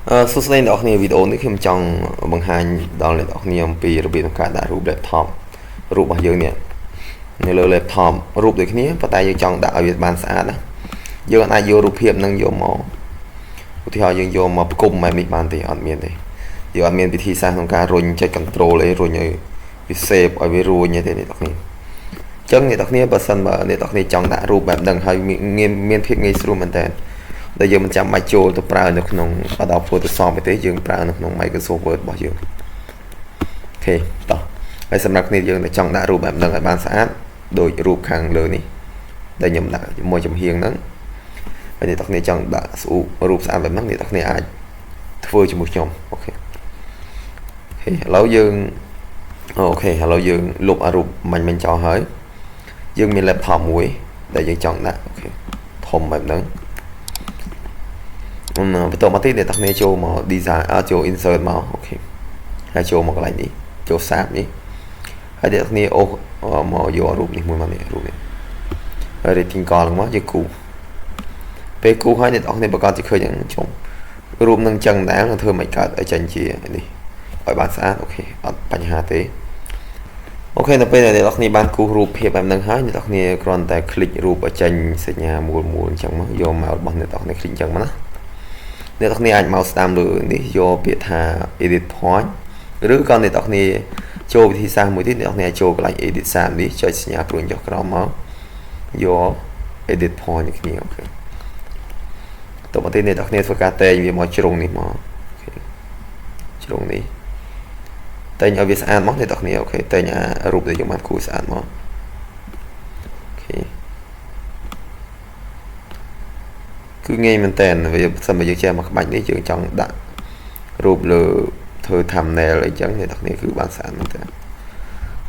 សួស្តីអ្នកនរវីដេអូនេះខ្ញុំចង់បង្ហាញដល់អ្នកនរអំពីរបៀបការដាក់រូប laptop រូបរបស់យើងនេះនៅលើ laptop រូបដូចគ្នាប៉ុន្តែយើងចង់ដាក់ឲ្យវាបានស្អាតណាយើងអាចយករូបភាពនឹងយកមកឧទាហរណ៍យើងយកមកផ្គុំបែបនេះបានទេអត់មានទេយើងអត់មានវិធីសាស្ត្រក្នុងការរុញចុច control អីរុញឲ្យវា save ឲ្យវារួញទេអ្នកនរគ្នាអញ្ចឹងអ្នកនរបើសិនបើអ្នកនរចង់ដាក់រូបបែបហ្នឹងហើយមានភាពងាយស្រួលមែនតើដែលយើងមិនចាំបាច់ចូលទៅប្រើនៅក្នុង Adobe Photoshop ទេយើងប្រើនៅក្នុង Microsoft Word របស់យើងអូខេតោះហើយសម្រាប់គ្នាយើងតែចង់ដាក់រូបបែបហ្នឹងឲ្យបានស្អាតដូចរូបខាងលើនេះដែលខ្ញុំដាក់ជាមួយចំហៀងហ្នឹងហើយអ្នកទាំងគ្នាចង់ដាក់រូបស្អាតបែបហ្នឹងអ្នកទាំងគ្នាអាចធ្វើជាមួយខ្ញុំអូខេឥឡូវយើងអូខេឥឡូវយើងលុបអារូបមិញចោលហើយយើងមាន laptop មួយដែលយើងចង់ដាក់អូខេធំបែបហ្នឹងបន្ទាប់មកទៀតអ្នកទាំងគ្នាចូលមក design ចូល insert មកអូខេហើយចូលមកកន្លែងនេះចូលសាបនេះហើយអ្នកទាំងគ្នាអូមកយករូបនេះមួយមកនេះរូបនេះហើយ rating កលមកយើងគូពេលគូហើយអ្នកទាំងគ្នាប្រកាសជាឃើញយ៉ាងចុងរូបនឹងចឹងដែរនឹងធ្វើមិនកើតឲ្យចេញជានេះឲ្យបានស្អាតអូខេអត់បញ្ហាទេអូខេនៅពេលដែលអ្នកទាំងគ្នាបានគូសរូបភាពបែបហ្នឹងហើយអ្នកទាំងគ្នាគ្រាន់តែคลิกរូបឲ្យចេញសញ្ញាមូលអញ្ចឹងមកយកមករបស់អ្នកទាំងគ្នាคลิกអញ្ចឹងមកណាអ្នកទាំងគ្នាអាចមកស្ដាំលើនេះយកពាក្យថា edit point ឬក៏អ្នកទាំងគ្នាចូលវិធីសាស្ត្រមួយទៀតអ្នកទាំងគ្នាចូលកន្លែង edit 3នេះចុចសញ្ញាព្រួយចុះក្រោមមកយក edit point នេះគ្នាអូខេតោះមកទៀតអ្នកទាំងគ្នាធ្វើការតែងវាមកជ្រុងនេះមកអូខេជ្រុងនេះតែងឲ្យវាស្អាតមកអ្នកទាំងគ្នាអូខេតែងអារូបដែលយើងបានគូស្អាតមកអូខេគឺងាយមែនតើវាសិនបើយើងចេះមកក្បាច់នេះយើងចង់ដាក់រូបលើធ្វើ thumbnail អីចឹងអ្នកទាំងគ្នាគឺបានស្អាតមែនតើអូ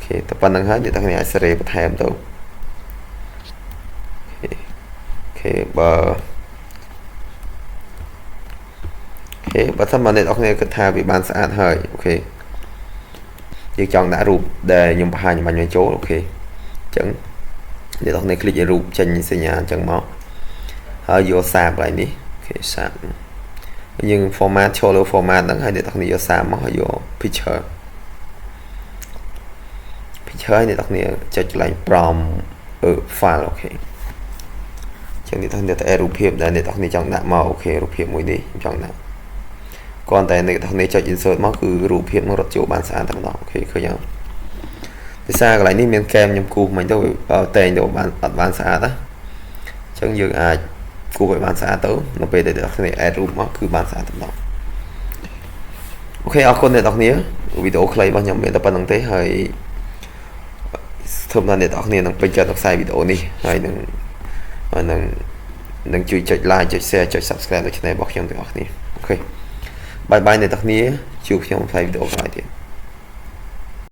ខេតែប៉ុណ្្នឹងហើយអ្នកទាំងគ្នាអាចសេរីបន្ថែមទៅអូខេបើសិនមកអ្នកទាំងគ្នាគិតថាវាបានស្អាតហើយអូខេយើងចង់ដាក់រូបដែលខ្ញុំបង្ហាញមិញចូលអូខេអញ្ចឹងអ្នកទាំងគ្នាคลิกឲ្យរូបចេញសញ្ញាអញ្ចឹងមកហើយយកសាបកន្លែងនេះអូខេសាបយើង format ចូលលើ format ហ្នឹងហើយអ្នកទាំងគ្នាយកសាបមកហើយយក picture ហើយអ្នកទាំងគ្នាចុចកន្លែង prompt file អូខេចឹងអ្នកទាំងគ្នាតែរូបភាពដែលអ្នកទាំងគ្នាចង់ដាក់មកអូខេរូបភាពមួយនេះខ្ញុំចង់ដាក់គ្រាន់តែអ្នកទាំងគ្នាចុច insert មកគឺរូបភាពនឹងរត់ចូលបានស្អាតតែម្ដងអូខេឃើញអត់ភាសាកន្លែងនេះមានកែមខ្ញុំគូសមិញទៅតែងទៅបានអត់បានស្អាតណាអញ្ចឹងយើងអាចគូសឲ្យបានស្អាតទៅនៅពេលដែលអ្នកគ្នា add រូបមកគឺបានស្អាតតែម្ដងអូខេអរគុណអ្នកទាំងគ្នាវីដេអូខ្លីរបស់ខ្ញុំមានតែប៉ុណ្្នឹងទេហើយធម្មតាអ្នកទាំងគ្នានឹងពេញចិត្តនឹងខ្សែវីដេអូនេះហើយនឹងជួយចុច like ចុច share ចុច subscribe នៅ channel របស់ខ្ញុំទាំងអស់គ្នាអូខេបាយបាយអ្នកទាំងគ្នាជួបខ្ញុំនៅវីដេអូក្រោយទៀត